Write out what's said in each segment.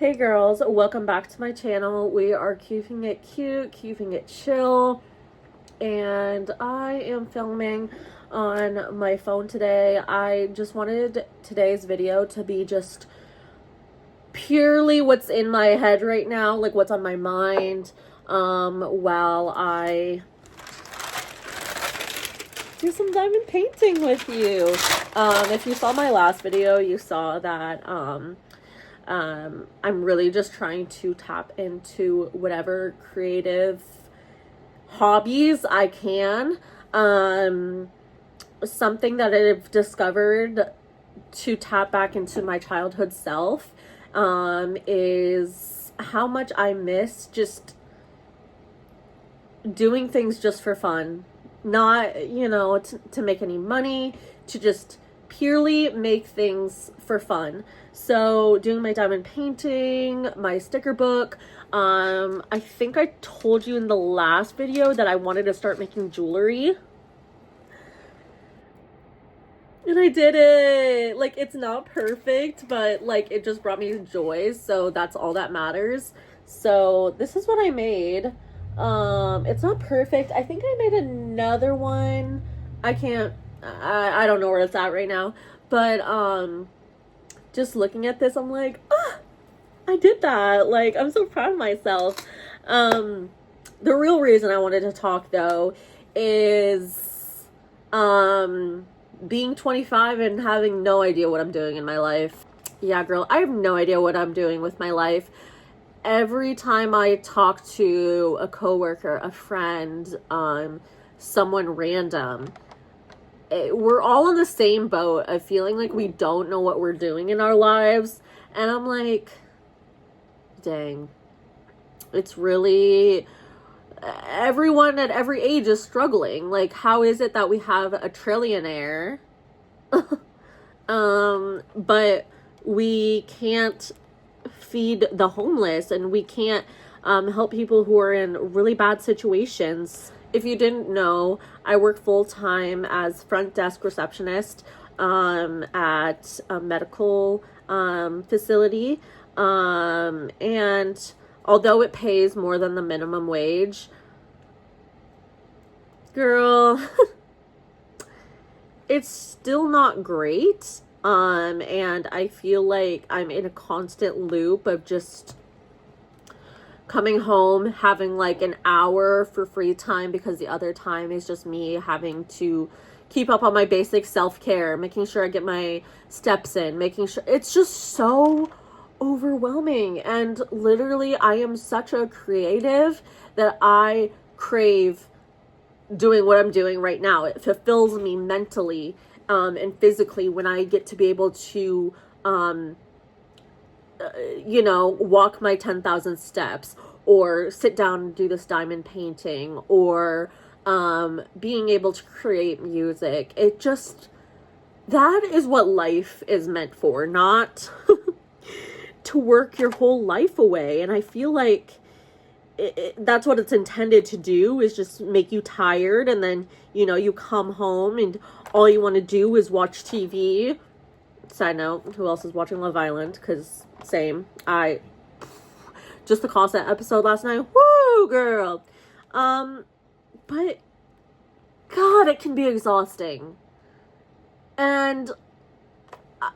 Hey girls, welcome back to my channel. We are keeping it cute, keeping it chill, and I am filming on my phone today. I just wanted today's video to be just purely what's in my head right now, like what's on my mind, while I do some diamond painting with you. If you saw my last video, you saw that, I'm really just trying to tap into whatever creative hobbies I can. Something that I've discovered to tap back into my childhood self, is how much I miss just doing things just for fun. Not, to make any money, to just purely make things for fun. So doing my diamond painting, my sticker book. I think I told you in the last video that I wanted to start making jewelry. And I did it. Like, it's not perfect, but like it just brought me joy. So that's all that matters. So this is what I made. It's not perfect. I think I made another one. I don't know where it's at right now, but just looking at this, I'm like, I did that. Like, I'm so proud of myself. The real reason I wanted to talk though is being 25 and having no idea what I'm doing in my life. Yeah, girl, I have no idea what I'm doing with my life. Every time I talk to a coworker, a friend, someone random, we're all in the same boat of feeling like we don't know what we're doing in our lives. And I'm like, dang, it's really, everyone at every age is struggling. Like, how is it that we have a trillionaire, but we can't feed the homeless, and we can't help people who are in really bad situations? If you didn't know, I work full-time as front desk receptionist at a medical facility, and although it pays more than the minimum wage, girl, it's still not great. And I feel like I'm in a constant loop of just coming home, having like an hour for free time, because the other time is just me having to keep up on my basic self-care, making sure I get my steps in, making sure, it's just so overwhelming. And literally, I am such a creative that I crave doing what I'm doing right now. It fulfills me mentally and physically when I get to be able to, walk my 10,000 steps, or sit down and do this diamond painting, or being able to create music. It just, that is what life is meant for, not to work your whole life away. And I feel like that's what it's intended to do, is just make you tired, and then you come home and all you want to do is watch TV. Side note, who else is watching Love Island? Because same, just the Constant episode last night, woo girl. But God, it can be exhausting. And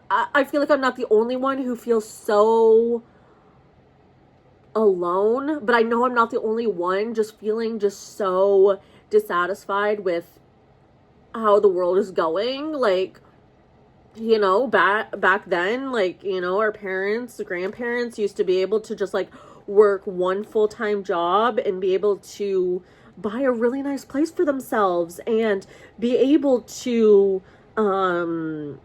I feel like I'm not the only one who feels so alone, but I know I'm not the only one just feeling just so dissatisfied with how the world is going. Like, back then, like, our parents, grandparents used to be able to just like work one full-time job and be able to buy a really nice place for themselves, and be able to do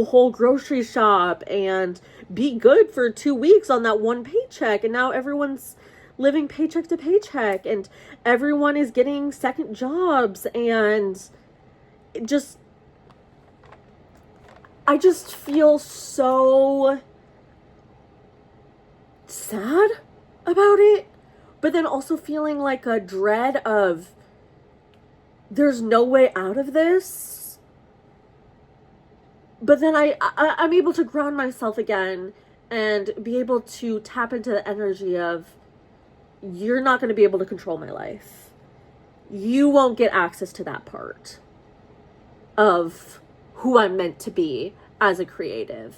a whole grocery shop and be good for 2 weeks on that one paycheck. And now everyone's living paycheck to paycheck, and everyone is getting second jobs, and I just feel so sad about it, but then also feeling like a dread of there's no way out of this. But then I'm able to ground myself again and be able to tap into the energy of, you're not going to be able to control my life. You won't get access to that part of who I'm meant to be as a creative.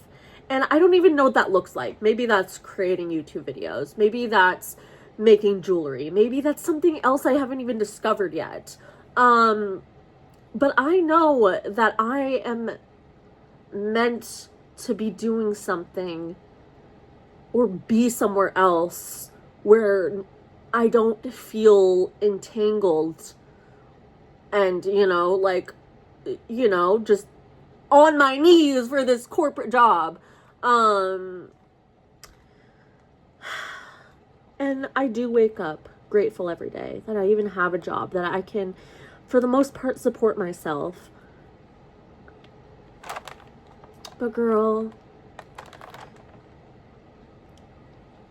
And I don't even know what that looks like. Maybe that's creating YouTube videos. Maybe that's making jewelry. Maybe that's something else I haven't even discovered yet. But I know that I am meant to be doing something or be somewhere else where I don't feel entangled and, just on my knees for this corporate job. And I do wake up grateful every day that I even have a job, that I can, for the most part, support myself. But girl,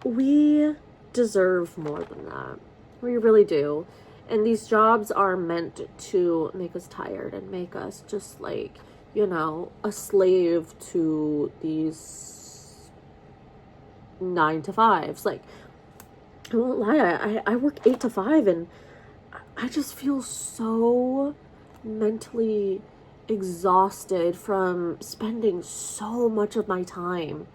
we deserve more than that. We really do. And these jobs are meant to make us tired and make us just like, a slave to these 9 to 5s. Like, I won't lie, I work 8 to 5 and I just feel so mentally exhausted from spending so much of my time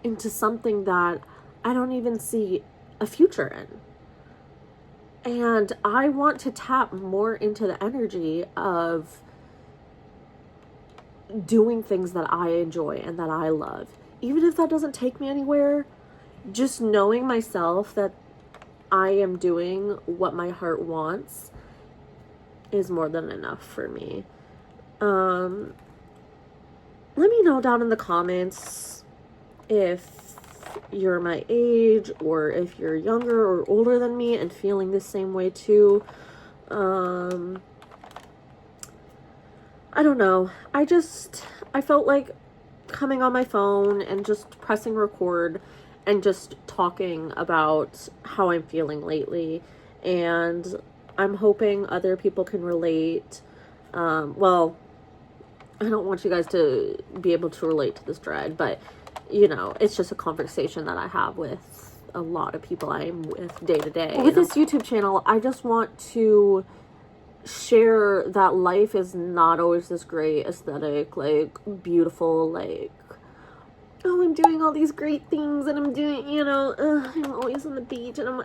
into something that I don't even see a future in. And I want to tap more into the energy of doing things that I enjoy and that I love. Even if that doesn't take me anywhere, just knowing myself that I am doing what my heart wants is more than enough for me. Let me know down in the comments if you're my age or if you're younger or older than me and feeling the same way too. I don't know. I felt like coming on my phone and just pressing record and just talking about how I'm feeling lately. And I'm hoping other people can relate. Well, I don't want you guys to be able to relate to this dread, but it's just a conversation that I have with a lot of people I'm with day to day. With this YouTube channel, I just want to share that life is not always this great, aesthetic, like, beautiful, like, oh, I'm doing all these great things and I'm doing, I'm always on the beach and I'm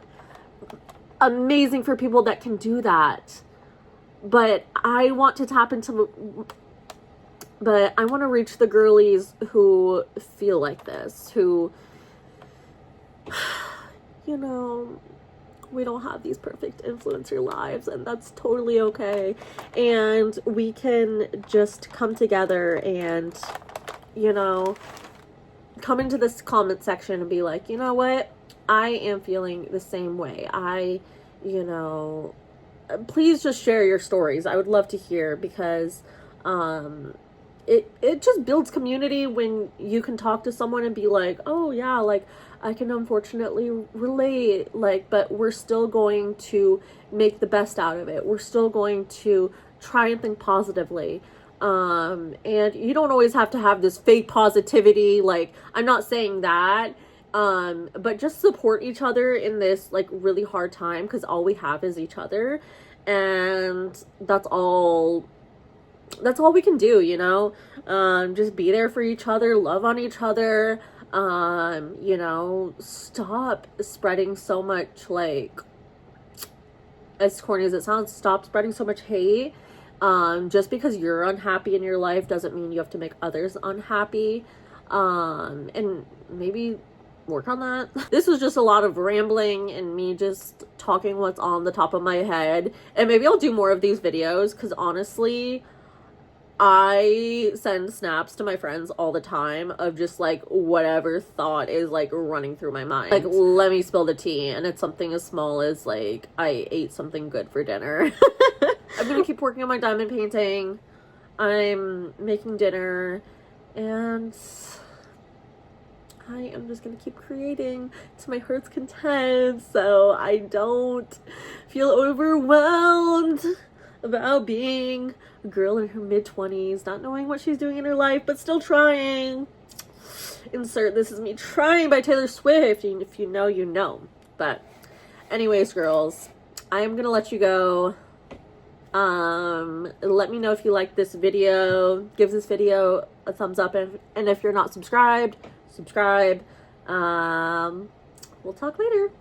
amazing for people that can do that. But I want to tap into But I want to reach the girlies who feel like this, who, we don't have these perfect influencer lives, and that's totally okay. And we can just come together and, come into this comment section and be like, you know what? I am feeling the same way. Please just share your stories. I would love to hear, because, it just builds community when you can talk to someone and be like, oh yeah, like, I can unfortunately relate, like, but we're still going to make the best out of it. We're still going to try and think positively. And you don't always have to have this fake positivity. Like, I'm not saying that, but just support each other in this, like, really hard time, because all we have is each other. And that's all we can do, just be there for each other, love on each other, stop spreading so much, like, as corny as it sounds, stop spreading so much hate. Just because you're unhappy in your life doesn't mean you have to make others unhappy. And maybe work on that. This was just a lot of rambling and me just talking what's on the top of my head. And maybe I'll do more of these videos, because honestly, I send snaps to my friends all the time of just, like, whatever thought is, like, running through my mind. Like, let me spill the tea, and it's something as small as, like, I ate something good for dinner. I'm gonna keep working on my diamond painting. I'm making dinner, and I am just gonna keep creating to my heart's content, so I don't feel overwhelmed about being a girl in her mid-20s, not knowing what she's doing in her life, but still trying. insert "This Is Me Trying" by Taylor Swift. If you know, you know. But anyways, girls, I am gonna let you go. Let me know if you like this video. Give this video a thumbs up, and if you're not subscribed, subscribe. We'll talk later.